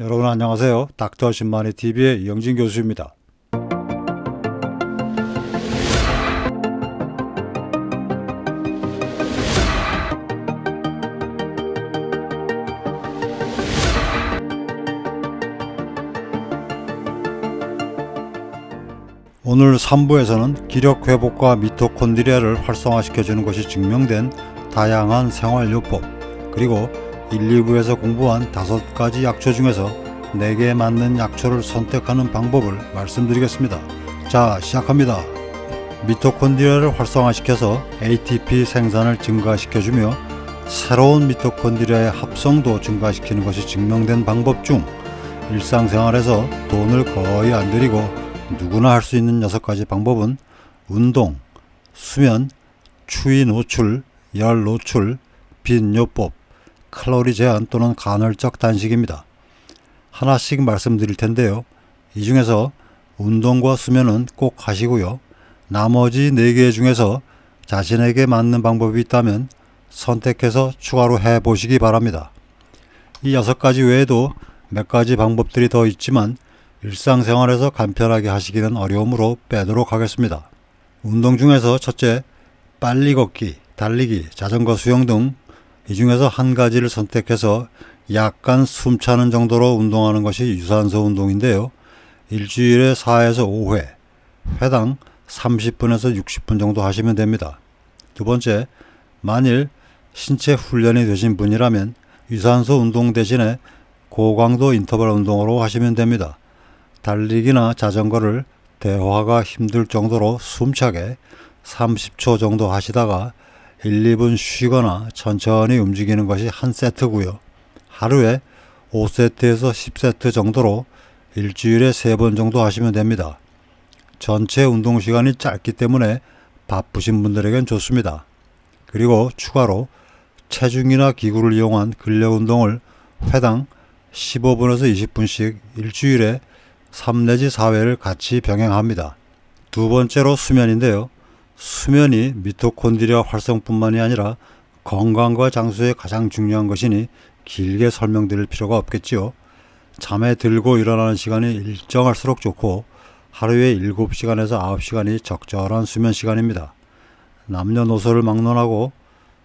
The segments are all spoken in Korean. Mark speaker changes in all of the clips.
Speaker 1: 여러분 안녕하세요. 닥터 신만이 TV의 이영진 교수입니다. 오늘 3부에서는 기력 회복과 미토콘드리아를 활성화시켜주는 것이 증명된 다양한 생활요법, 그리고 1, 2부에서 공부한 5가지 약초 중에서 4개에 맞는 약초를 선택하는 방법을 말씀드리겠습니다. 자, 시작합니다. 미토콘드리아를 활성화시켜서 ATP 생산을 증가시켜주며 새로운 미토콘드리아의 합성도 증가시키는 것이 증명된 방법 중 일상생활에서 돈을 거의 안 들이고 누구나 할 수 있는 6가지 방법은 운동, 수면, 추위 노출, 열 노출, 빛요법, 칼로리 제한 또는 간헐적 단식입니다. 하나씩 말씀드릴 텐데요. 이 중에서 운동과 수면은 꼭 하시고요. 나머지 4개 중에서 자신에게 맞는 방법이 있다면 선택해서 추가로 해보시기 바랍니다. 이 6가지 외에도 몇 가지 방법들이 더 있지만 일상생활에서 간편하게 하시기는 어려우므로 빼도록 하겠습니다. 운동 중에서 첫째, 빨리 걷기, 달리기, 자전거 수영 등 이 중에서 한 가지를 선택해서 약간 숨차는 정도로 운동하는 것이 유산소 운동인데요. 일주일에 4에서 5회, 회당 30분에서 60분 정도 하시면 됩니다. 두 번째, 만일 신체 훈련이 되신 분이라면 유산소 운동 대신에 고강도 인터벌 운동으로 하시면 됩니다. 달리기나 자전거를 대화가 힘들 정도로 숨차게 30초 정도 하시다가 1, 2분 쉬거나 천천히 움직이는 것이 한 세트고요. 하루에 5세트에서 10세트 정도로 일주일에 3번 정도 하시면 됩니다. 전체 운동 시간이 짧기 때문에 바쁘신 분들에겐 좋습니다. 그리고 추가로 체중이나 기구를 이용한 근력 운동을 회당 15분에서 20분씩 일주일에 3 내지 4회를 같이 병행합니다. 두 번째로 수면인데요. 수면이 미토콘드리아 활성뿐만이 아니라 건강과 장수에 가장 중요한 것이니 길게 설명드릴 필요가 없겠지요. 잠에 들고 일어나는 시간이 일정할수록 좋고 하루에 7시간에서 9시간이 적절한 수면 시간입니다. 남녀노소를 막론하고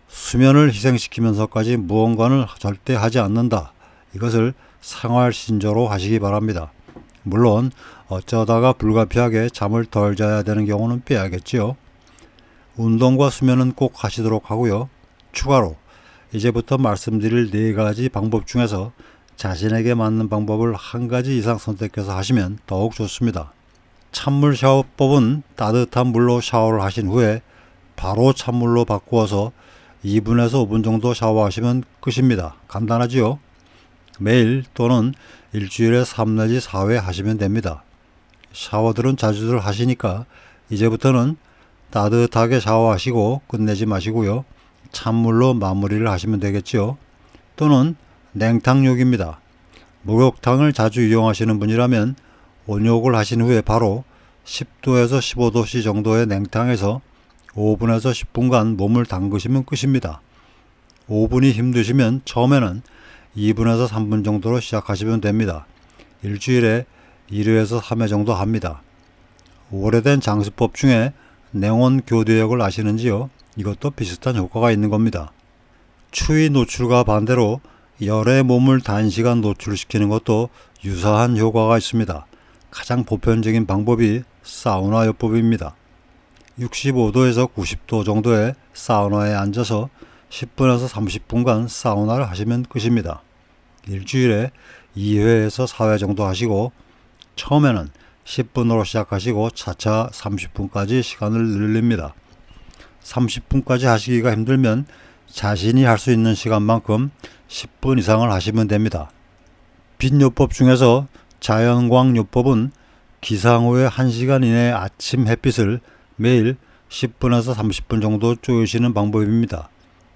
Speaker 1: 수면을 희생시키면서까지 무언가는 절대 하지 않는다. 이것을 생활신조로 하시기 바랍니다. 물론 어쩌다가 불가피하게 잠을 덜 자야 되는 경우는 빼야겠지요. 운동과 수면은 꼭 하시도록 하고요. 추가로 이제부터 말씀드릴 4가지 방법 중에서 자신에게 맞는 방법을 한 가지 이상 선택해서 하시면 더욱 좋습니다. 찬물 샤워법은 따뜻한 물로 샤워를 하신 후에 바로 찬물로 바꾸어서 2분에서 5분 정도 샤워하시면 끝입니다. 간단하지요? 매일 또는 일주일에 3 내지 4회 하시면 됩니다. 샤워들은 자주들 하시니까 이제부터는 따뜻하게 샤워하시고 끝내지 마시고요. 찬물로 마무리를 하시면 되겠지요. 또는 냉탕욕입니다. 목욕탕을 자주 이용하시는 분이라면 온욕을 하신 후에 바로 10도에서 15도씨 정도의 냉탕에서 5분에서 10분간 몸을 담그시면 끝입니다. 5분이 힘드시면 처음에는 2분에서 3분 정도로 시작하시면 됩니다. 일주일에 1회에서 3회 정도 합니다. 오래된 장수법 중에 냉온 교대역을 아시는지요? 이것도 비슷한 효과가 있는 겁니다. 추위 노출과 반대로 열에 몸을 단시간 노출시키는 것도 유사한 효과가 있습니다. 가장 보편적인 방법이 사우나 요법입니다. 65도에서 90도 정도의 사우나에 앉아서 10분에서 30분간 사우나를 하시면 끝입니다. 일주일에 2회에서 4회 정도 하시고 처음에는 10분으로 시작하시고 차차 30분까지 시간을 늘립니다. 30분까지 하시기가 힘들면 자신이 할 수 있는 시간만큼 10분 이상을 하시면 됩니다. 빛요법 중에서 자연광요법은 기상 후에 1시간 이내 아침 햇빛을 매일 10분에서 30분 정도 쬐으시는 방법입니다.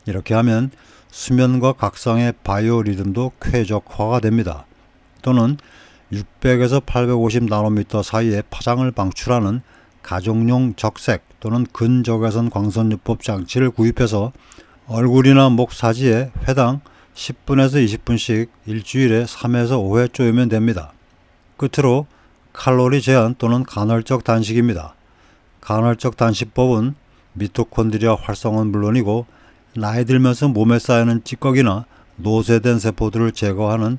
Speaker 1: 이렇게 하면 수면과 각성의 바이오리듬도 쾌적화가 됩니다. 또는 600에서 850 나노미터 사이에 파장을 방출하는 가정용 적색 또는 근적외선 광선요법 장치를 구입해서 얼굴이나 목 사지에 회당 10분에서 20분씩 일주일에 3에서 5회 쪼이면 됩니다. 끝으로 칼로리 제한 또는 간헐적 단식입니다. 간헐적 단식법은 미토콘드리아 활성화는 물론이고 나이 들면서 몸에 쌓이는 찌꺼기나 노쇠된 세포들을 제거하는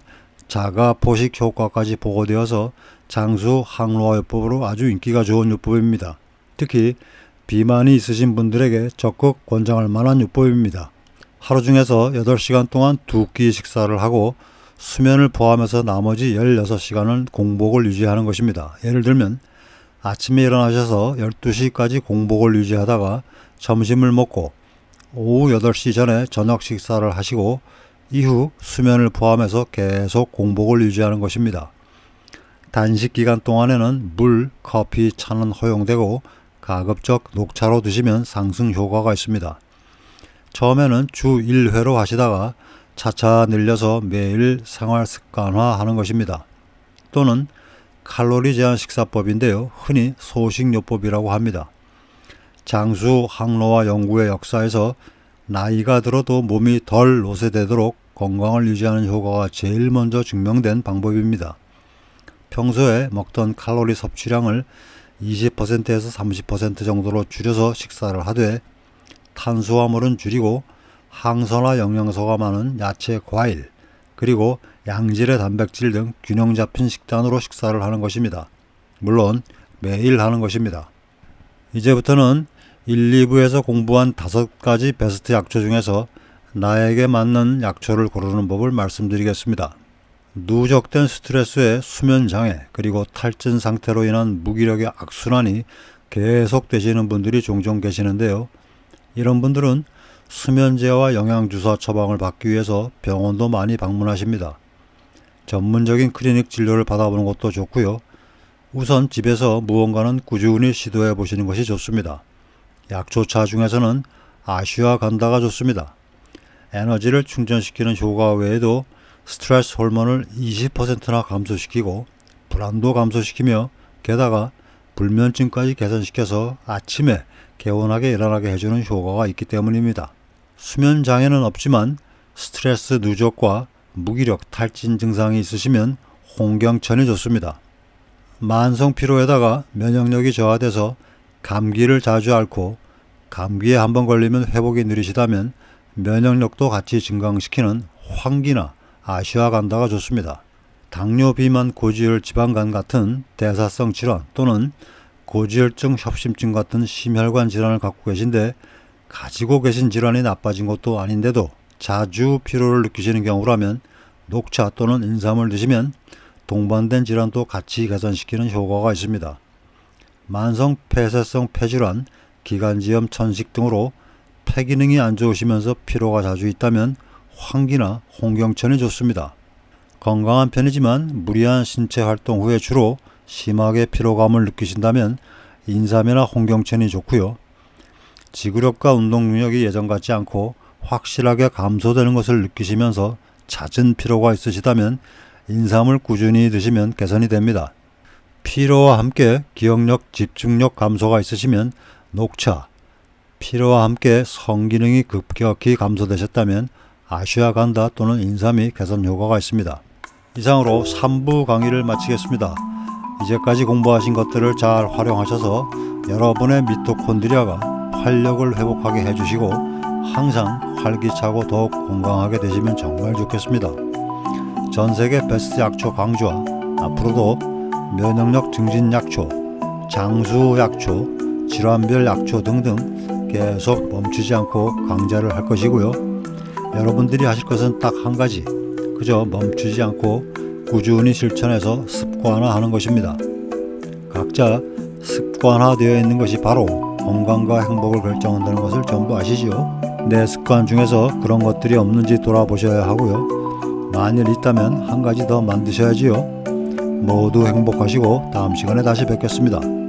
Speaker 1: 자가 포식 효과까지 보고되어서 장수 항노화요법으로 아주 인기가 좋은 요법입니다. 특히 비만이 있으신 분들에게 적극 권장할 만한 요법입니다. 하루 중에서 8시간 동안 2끼 식사를 하고 수면을 포함해서 나머지 16시간은 공복을 유지하는 것입니다. 예를 들면 아침에 일어나셔서 12시까지 공복을 유지하다가 점심을 먹고 오후 8시 전에 저녁 식사를 하시고 이후 수면을 포함해서 계속 공복을 유지하는 것입니다. 단식 기간 동안에는 물, 커피, 차는 허용되고 가급적 녹차로 드시면 상승 효과가 있습니다. 처음에는 주 1회로 하시다가 차차 늘려서 매일 생활 습관화하는 것입니다. 또는 칼로리 제한 식사법인데요. 흔히 소식요법이라고 합니다. 장수 항노화 연구의 역사에서 나이가 들어도 몸이 덜 노쇠되도록 건강을 유지하는 효과가 제일 먼저 증명된 방법입니다. 평소에 먹던 칼로리 섭취량을 20%에서 30% 정도로 줄여서 식사를 하되 탄수화물은 줄이고 항산화 영양소가 많은 야채, 과일, 그리고 양질의 단백질 등 균형 잡힌 식단으로 식사를 하는 것입니다. 물론 매일 하는 것입니다. 이제부터는 1, 2부에서 공부한 5가지 베스트 약초 중에서 나에게 맞는 약초를 고르는 법을 말씀드리겠습니다. 누적된 스트레스에 수면장애 그리고 탈진 상태로 인한 무기력의 악순환이 계속되시는 분들이 종종 계시는데요. 이런 분들은 수면제와 영양주사 처방을 받기 위해서 병원도 많이 방문하십니다. 전문적인 클리닉 진료를 받아보는 것도 좋고요. 우선 집에서 무언가는 꾸준히 시도해 보시는 것이 좋습니다. 약초차 중에서는 아슈아간다가 좋습니다. 에너지를 충전시키는 효과 외에도 스트레스 호르몬을 20%나 감소시키고 불안도 감소시키며 게다가 불면증까지 개선시켜서 아침에 개운하게 일어나게 해주는 효과가 있기 때문입니다. 수면 장애는 없지만 스트레스 누적과 무기력, 탈진 증상이 있으시면 홍경천이 좋습니다. 만성 피로에다가 면역력이 저하돼서 감기를 자주 앓고 감기에 한번 걸리면 회복이 느리시다면 면역력도 같이 증강시키는 황기나 아슈아간다가 좋습니다. 당뇨, 비만, 고지혈, 지방간 같은 대사성 질환 또는 고지혈증, 협심증 같은 심혈관 질환을 갖고 계신데 가지고 계신 질환이 나빠진 것도 아닌데도 자주 피로를 느끼시는 경우라면 녹차 또는 인삼을 드시면 동반된 질환도 같이 개선시키는 효과가 있습니다. 만성 폐쇄성 폐질환, 기관지염, 천식 등으로 폐 기능이 안 좋으시면서 피로가 자주 있다면 황기나 홍경천이 좋습니다. 건강한 편이지만 무리한 신체 활동 후에 주로 심하게 피로감을 느끼신다면 인삼이나 홍경천이 좋고요. 지구력과 운동 능력이 예전 같지 않고 확실하게 감소되는 것을 느끼시면서 잦은 피로가 있으시다면 인삼을 꾸준히 드시면 개선이 됩니다. 피로와 함께 기억력, 집중력 감소가 있으시면 녹차, 피로와 함께 성기능이 급격히 감소되셨다면 아슈아간다 또는 인삼이 개선 효과가 있습니다. 이상으로 3부 강의를 마치겠습니다. 이제까지 공부하신 것들을 잘 활용하셔서 여러분의 미토콘드리아가 활력을 회복하게 해주시고 항상 활기차고 더욱 건강하게 되시면 정말 좋겠습니다. 전세계 베스트 약초 강주와 앞으로도 면역력 증진 약초, 장수 약초, 질환별 약초 등등 계속 멈추지 않고 강좌를 할 것이고요. 여러분들이 하실 것은 딱 한 가지, 그저 멈추지 않고 꾸준히 실천해서 습관화하는 것입니다. 각자 습관화되어 있는 것이 바로 건강과 행복을 결정한다는 것을 전부 아시지요? 내 습관 중에서 그런 것들이 없는지 돌아보셔야 하고요. 만일 있다면 한 가지 더 만드셔야지요. 모두 행복하시고 다음 시간에 다시 뵙겠습니다.